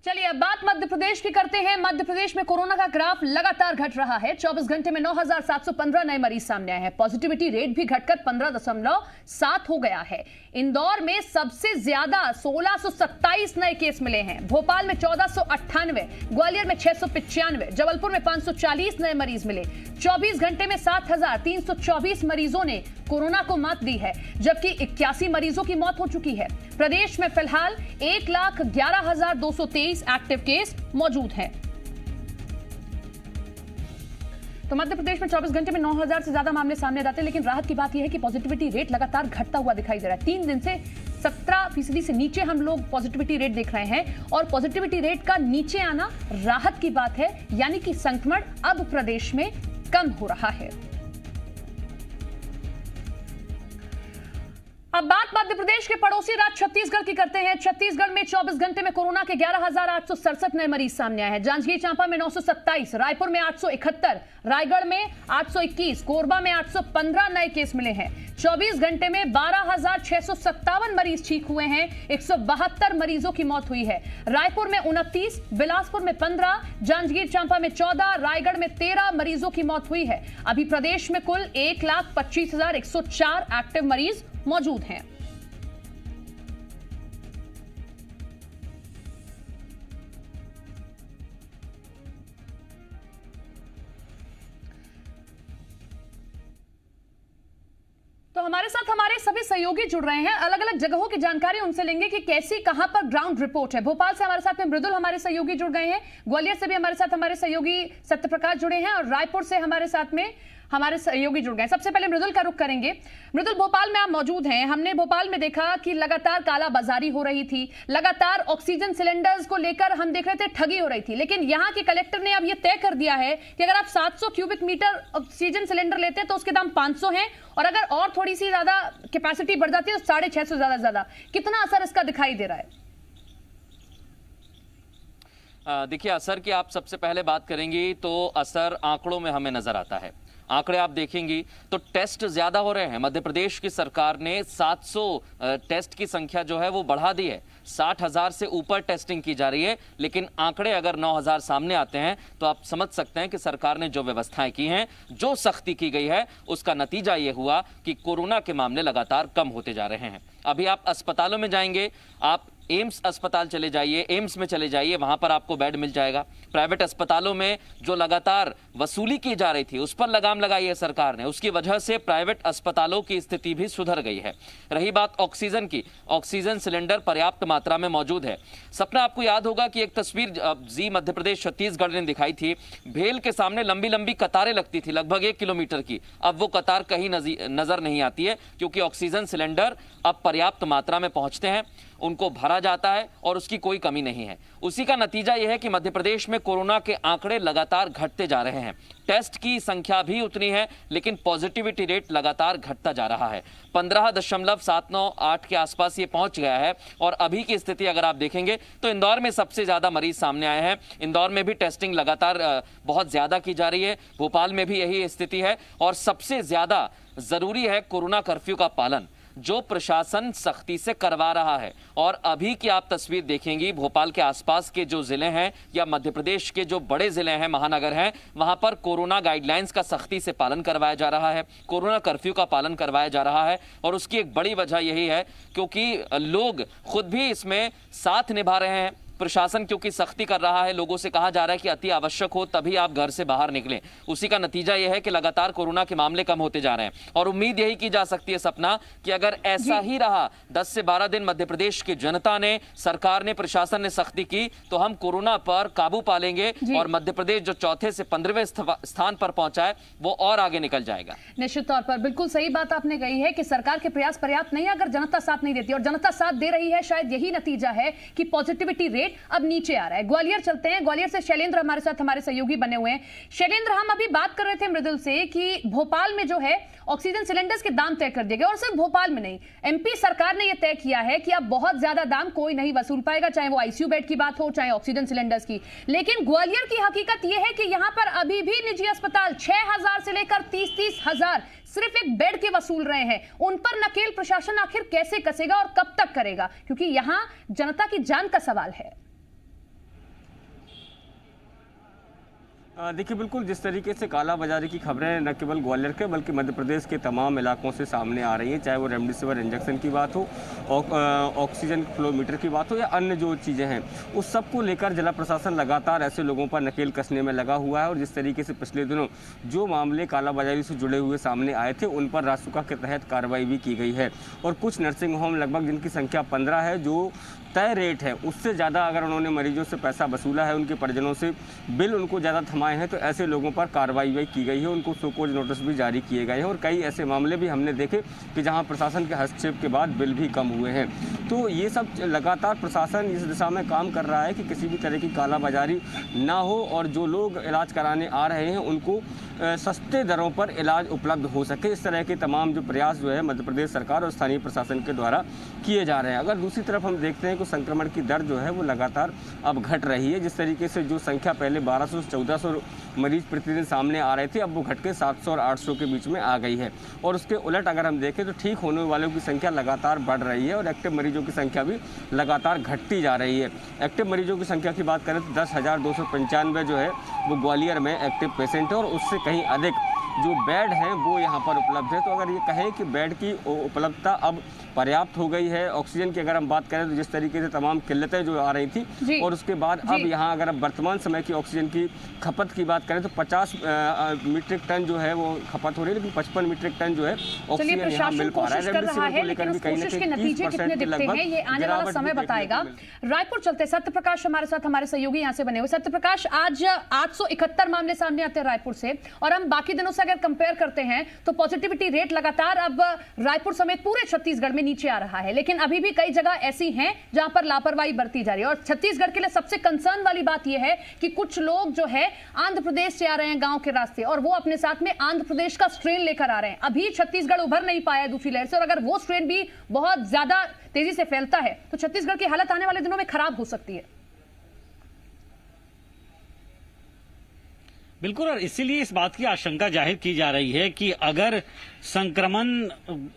चलिए अब बात मध्य प्रदेश की करते हैं। मध्य प्रदेश में कोरोना का ग्राफ लगातार घट रहा है। 24 घंटे में 9,715 नए मरीज सामने आए हैं। पॉजिटिविटी रेट भी घटकर 15.7 हो गया है। इंदौर में सबसे ज्यादा 1627 नए केस मिले हैं। भोपाल में 1498, ग्वालियर में 695, जबलपुर में 540 नए मरीज मिले। 24 घंटे में 7,324 मरीजों ने कोरोना को मात दी है, जबकि 81 मरीजों की मौत हो चुकी है। प्रदेश में फिलहाल 1,11,223 एक्टिव केस मौजूद हैं। तो मध्य प्रदेश में 24 घंटे में 9,000 से ज्यादा मामले सामने आते हैं, लेकिन राहत की बात यह है कि पॉजिटिविटी रेट लगातार घटता हुआ दिखाई दे रहा है। 3 दिन से 17% से नीचे हम लोग पॉजिटिविटी रेट देख रहे हैं, और पॉजिटिविटी रेट का नीचे आना राहत की बात है, यानी कि संक्रमण अब प्रदेश में कम हो रहा है। अब बात मध्य प्रदेश के पड़ोसी राज्य छत्तीसगढ़ की करते हैं। छत्तीसगढ़ में 24 घंटे में कोरोना के 11,867 नए मरीज सामने आए हैं। जांजगीर चांपा में 927, रायपुर में 871, रायगढ़ में 821, कोरबा में 815 नए केस मिले हैं। 24 घंटे में 12,657 मरीज ठीक हुए हैं। 172 मरीजों की मौत हुई है। रायपुर में 29, बिलासपुर में 15, जांजगीर चांपा में 14, रायगढ़ में 13 मरीजों की मौत हुई है। अभी प्रदेश में कुल 1,25,104 एक्टिव मरीज मौजूद हैं। तो हमारे साथ हमारे सभी सहयोगी जुड़ रहे हैं। अलग अलग जगहों की जानकारी उनसे लेंगे कि कैसी कहां पर ग्राउंड रिपोर्ट है। भोपाल से हमारे साथ में मृदुल हमारे सहयोगी जुड़ गए हैं, ग्वालियर से भी हमारे साथ हमारे सहयोगी सत्यप्रकाश जुड़े हैं, और रायपुर से हमारे साथ में हमारे सहयोगी जुड़ गए। सबसे पहले मृदुल का रुख करेंगे। मृदुल, भोपाल में आप मौजूद हैं। हमने भोपाल में देखा कि लगातार कालाबाजारी हो रही थी, लगातार ऑक्सीजन सिलेंडर्स को लेकर हम देख रहे थे ठगी हो रही थी, लेकिन यहां के कलेक्टर ने अब यह तय कर दिया है कि अगर आप 700 क्यूबिक मीटर ऑक्सीजन सिलेंडर लेते हैं तो उसके दाम 500 हैं, और अगर और थोड़ी सी ज्यादा कैपेसिटी बढ़ जाती है तो 650 ज्यादा। कितना असर इसका दिखाई दे रहा है? देखिए, असर की आप सबसे पहले बात करेंगी तो असर आंकड़ों में हमें नजर आता है। आंकड़े आप देखेंगी तो टेस्ट ज्यादा हो रहे हैं। मध्य प्रदेश की सरकार ने 700 टेस्ट की संख्या जो है वो बढ़ा दी है। 60,000 से ऊपर टेस्टिंग की जा रही है, लेकिन आंकड़े अगर 9,000 सामने आते हैं तो आप समझ सकते हैं कि सरकार ने जो व्यवस्थाएं की हैं, जो सख्ती की गई है, उसका नतीजा ये हुआ कि कोरोना के मामले लगातार कम होते जा रहे हैं। अभी आप अस्पतालों में जाएंगे, आप एम्स अस्पताल चले जाइए, एम्स में चले जाइए, वहां पर आपको बेड मिल जाएगा। प्राइवेट अस्पतालों में जो लगातार वसूली की जा रही थी उस पर लगाम लगाई है सरकार ने, उसकी वजह से प्राइवेट अस्पतालों की स्थिति भी सुधर गई है। रही बात ऑक्सीजन की, ऑक्सीजन सिलेंडर पर्याप्त मात्रा में मौजूद है। सपना, आपको याद होगा कि एक तस्वीर जी मध्य प्रदेश छत्तीसगढ़ ने दिखाई थी, भेल के सामने लंबी लंबी कतारें लगती थी, लगभग 1 किलोमीटर की। अब वो कतार कहीं नजर नहीं आती है, क्योंकि ऑक्सीजन सिलेंडर अब पर्याप्त मात्रा में पहुंचते हैं, उनको भरा जाता है और उसकी कोई कमी नहीं है। उसी का नतीजा यह है कि मध्य प्रदेश में कोरोना के आंकड़े लगातार घटते जा रहे हैं। टेस्ट की संख्या भी उतनी है, लेकिन पॉजिटिविटी रेट लगातार घटता जा रहा है। 15.798 के आसपास ये पहुंच गया है। और अभी की स्थिति अगर आप देखेंगे तो इंदौर में सबसे ज्यादा मरीज सामने आए हैं। इंदौर में भी टेस्टिंग लगातार बहुत ज्यादा की जा रही है। भोपाल में भी यही स्थिति है, और सबसे ज्यादा जरूरी है कोरोना कर्फ्यू का पालन, जो प्रशासन सख्ती से करवा रहा है। और अभी की आप तस्वीर देखेंगी, भोपाल के आसपास के जो जिले हैं या मध्य प्रदेश के जो बड़े जिले हैं, महानगर हैं, वहां पर कोरोना गाइडलाइंस का सख्ती से पालन करवाया जा रहा है, कोरोना कर्फ्यू का पालन करवाया जा रहा है। और उसकी एक बड़ी वजह यही है क्योंकि लोग खुद भी इसमें साथ निभा रहे हैं। प्रशासन क्योंकि सख्ती कर रहा है, लोगों से कहा जा रहा है कि अति आवश्यक हो तभी आप घर से बाहर निकलें। उसी का नतीजा यह है कि लगातार कोरोना के मामले कम होते जा रहे हैं। और उम्मीद यही की जा सकती है सपना कि अगर ऐसा ही रहा 10 से 12 दिन मध्य प्रदेश की जनता ने, सरकार ने, प्रशासन ने सख्ती की, तो हम कोरोना पर काबू पा लेंगे और मध्य प्रदेश जो चौथे से 15वें स्थान पर पहुंचा है वो और आगे निकल जाएगा। निश्चित तौर पर बिल्कुल सही बात आपने कही है कि सरकार के प्रयास पर्याप्त नहीं है अगर जनता साथ नहीं देती, और जनता साथ दे रही है। शायद यही नतीजा है कि पॉजिटिविटी रेट अब नीचे आ रहा है। ग्वालियर चलते हैं, ग्वालियर से शैलेंद्र हमारे साथ हमारे सहयोगी बने हुए हैं। शैलेंद्र, हम अभी बात कर रहे थे मृदुल से कि भोपाल में जो है ऑक्सीजन सिलेंडर्स के दाम तय कर दिए गए, और सिर्फ भोपाल में नहीं, एमपी सरकार ने यह तय किया है कि अब बहुत ज्यादा दाम कोई नहीं वसूल पाएगा, चाहे वो आईसीयू बेड की बात हो, चाहे ऑक्सीजन सिलेंडर्स की। लेकिन ग्वालियर की हकीकत यह है कि यहां पर अभी भी निजी अस्पताल 6,000 से लेकर 30,000 सिर्फ एक बेड के वसूल रहे हैं। उन पर नकेल प्रशासन आखिर कैसे कसेगा और कब तक करेगा, क्योंकि यहां जनता की जान का सवाल है। देखिए, बिल्कुल जिस तरीके से कालाबाजारी की खबरें न केवल ग्वालियर के बल्कि मध्य प्रदेश के तमाम इलाकों से सामने आ रही हैं, चाहे वो रेमडेसिविर इंजेक्शन की बात हो, ऑक्सीजन फ्लोमीटर की बात हो या अन्य जो चीज़ें हैं, उस सब को लेकर जिला प्रशासन लगातार ऐसे लोगों पर नकेल कसने में लगा हुआ है। और जिस तरीके से पिछले दिनों जो मामले कालाबाजारी से जुड़े हुए सामने आए थे, उन पर रासुका के तहत कार्रवाई भी की गई है। और कुछ नर्सिंग होम लगभग जिनकी संख्या 15 है, जो तय रेट है उससे ज़्यादा अगर उन्होंने मरीजों से पैसा वसूला है, उनके परिजनों से बिल उनको ज़्यादा थमाए हैं, तो ऐसे लोगों पर कार्रवाई की गई है, उनको शोकॉज नोटिस भी जारी किए गए हैं। और कई ऐसे मामले भी हमने देखे कि जहां प्रशासन के हस्तक्षेप के बाद बिल भी कम हुए हैं। तो ये सब लगातार प्रशासन इस दिशा में काम कर रहा है कि किसी भी तरह की कालाबाजारी ना हो और जो लोग इलाज कराने आ रहे हैं उनको सस्ते दरों पर इलाज उपलब्ध हो सके। इस तरह के तमाम जो प्रयास जो है मध्य प्रदेश सरकार और स्थानीय प्रशासन के द्वारा किए जा रहे हैं। अगर दूसरी तरफ हम देखते हैं कि संक्रमण की दर जो है वो लगातार अब घट रही है। जिस तरीके से जो संख्या पहले 1200 से 1400 मरीज प्रतिदिन सामने आ रहे थे, अब वो घट के 700 और 800 के बीच में आ गई है। और उसके उलट अगर हम देखें तो ठीक होने वालों की संख्या लगातार बढ़ रही है और एक्टिव मरीजों की संख्या भी लगातार घटती जा रही है। एक्टिव मरीजों की संख्या की बात करें तो 10,295 जो है वो ग्वालियर में एक्टिव पेशेंट है और उससे कहीं अधिक जो बेड हैं वो यहाँ पर उपलब्ध है। तो अगर ये कहें कि बेड की उपलब्धता अब पर्याप्त हो गई है, ऑक्सीजन की अगर हम बात करें तो जिस तरीके से तमाम किल्लतें जो आ रही थी और उसके बाद अब यहाँ अगर अब वर्तमान समय की ऑक्सीजन की खपत की बात करें तो 50 मीट्रिक टन जो है वो खपत हो रही है, लेकिन 55 मीट्रिक टन जो है ऑक्सीजन यहाँ मिल पा रहा है। लेकिन उस कोशिश के नतीजे कितने दिखते हैं ये आने वाला समय बताएगा। रायपुर चलते सत्य प्रकाश हमारे साथ, हमारे सहयोगी यहाँ से बने हुए। सत्य प्रकाश, आज 871 मामले सामने आते हैं रायपुर से और हम बाकी दिनों से अगर कंपेयर करते हैं तो पॉजिटिविटी रेट लगातार अब रायपुर समेत पूरे छत्तीसगढ़ में नीचे आ रहा है, लेकिन अभी भी कई जगह ऐसी हैं जहां पर लापरवाही बरती जा रही है। और छत्तीसगढ़ के लिए सबसे कंसर्न वाली बात यह है कि कुछ लोग जो है आंध्र प्रदेश से आ रहे हैं गांव के रास्ते और वो अपने साथ में आंध्र प्रदेश का स्ट्रेन लेकर आ रहे हैं। अभी छत्तीसगढ़ उभर नहीं पाया दूसरी लहर से और अगर वो स्ट्रेन भी बहुत ज्यादा तेजी से फैलता है तो छत्तीसगढ़ की हालत आने वाले दिनों में खराब हो सकती है। बिल्कुल, और इसीलिए इस बात की आशंका जाहिर की जा रही है कि अगर संक्रमण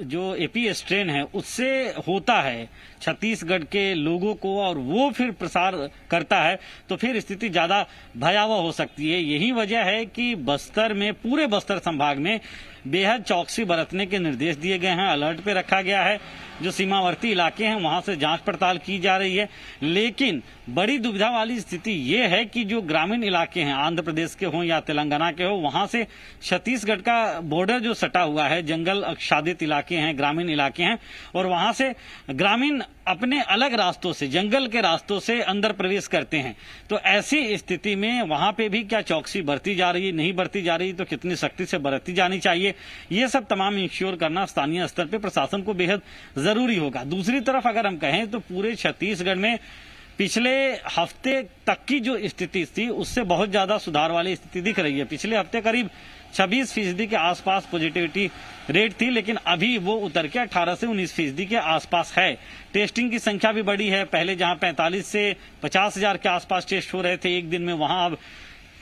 जो एपी स्ट्रेन है उससे होता है छत्तीसगढ़ के लोगों को और वो फिर प्रसार करता है तो फिर स्थिति ज्यादा भयावह हो सकती है। यही वजह है कि बस्तर में, पूरे बस्तर संभाग में बेहद चौकसी बरतने के निर्देश दिए गए हैं, अलर्ट पे रखा गया है। जो सीमावर्ती इलाके हैं वहां से जांच पड़ताल की जा रही है, लेकिन बड़ी दुविधा वाली स्थिति ये है कि जो ग्रामीण इलाके हैं, आंध्र प्रदेश के हों या तेलंगाना के हो, वहां से छत्तीसगढ़ का बॉर्डर जो सटा हुआ है, जंगल आच्छादित इलाके हैं, ग्रामीण इलाके हैं और वहां से ग्रामीण अपने अलग रास्तों से, जंगल के रास्तों से अंदर प्रवेश करते हैं। तो ऐसी स्थिति में वहां पे भी क्या चौकसी बरती जा रही है, नहीं बरती जा रही, तो कितनी सख्ती से बरती जानी चाहिए, ये सब तमाम इंश्योर करना स्थानीय स्तर पे प्रशासन को बेहद जरूरी होगा। दूसरी तरफ अगर हम कहें तो पूरे छत्तीसगढ़ में पिछले हफ्ते तक की जो स्थिति थी उससे बहुत ज्यादा सुधार वाली स्थिति दिख रही है। पिछले हफ्ते करीब 26% के आसपास पॉजिटिविटी रेट थी, लेकिन अभी वो उतर के 18 से 19% के आसपास है। टेस्टिंग की संख्या भी बढ़ी है, पहले जहां 45 से 50 हजार के आसपास टेस्ट हो रहे थे एक दिन में, वहां अब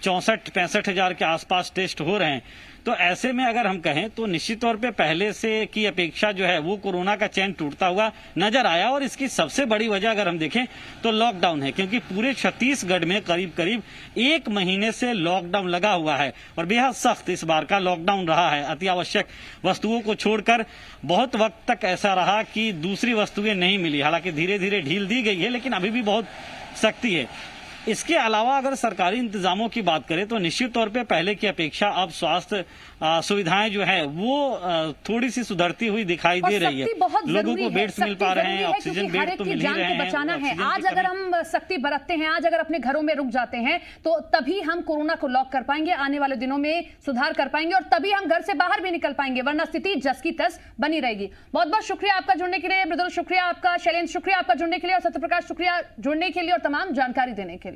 64-65 हजार के आसपास टेस्ट हो रहे हैं। तो ऐसे में अगर हम कहें तो निश्चित तौर पे पहले से की अपेक्षा जो है वो कोरोना का चैन टूटता हुआ नजर आया और इसकी सबसे बड़ी वजह अगर हम देखें तो लॉकडाउन है, क्योंकि पूरे छत्तीसगढ़ में करीब करीब 1 महीने से लॉकडाउन लगा हुआ है और बेहद सख्त इस बार का लॉकडाउन रहा है। अति आवश्यक वस्तुओं को छोड़कर बहुत वक्त तक ऐसा रहा कि दूसरी वस्तुएं नहीं मिली। हालांकि धीरे धीरे ढील दी गई है, लेकिन अभी भी बहुत सख्ती है। इसके अलावा अगर सरकारी इंतजामों की बात करें तो निश्चित तौर पे पहले की अपेक्षा अब स्वास्थ्य सुविधाएं जो है वो थोड़ी सी सुधरती हुई दिखाई दे रही है। लोगों को बेड्स मिल पा रहे हैं, ऑक्सीजन बेड तो मिल ही रहे हैं। बचाना है, आज अगर हम सख्ती बरतते हैं, आज अगर अपने घरों में रुक जाते हैं तो तभी हम कोरोना को लॉक कर पाएंगे, आने वाले दिनों में सुधार कर पाएंगे और तभी हम घर से बाहर भी निकल पाएंगे, वरना स्थिति जस की तस बनी रहेगी। बहुत बहुत शुक्रिया आपका जुड़ने के लिए, मृदुल शुक्रिया आपका, शैलेंद्र शुक्रिया आपका जुड़ने के लिए और सत्यप्रकाश शुक्रिया जुड़ने के लिए और तमाम जानकारी देने के लिए।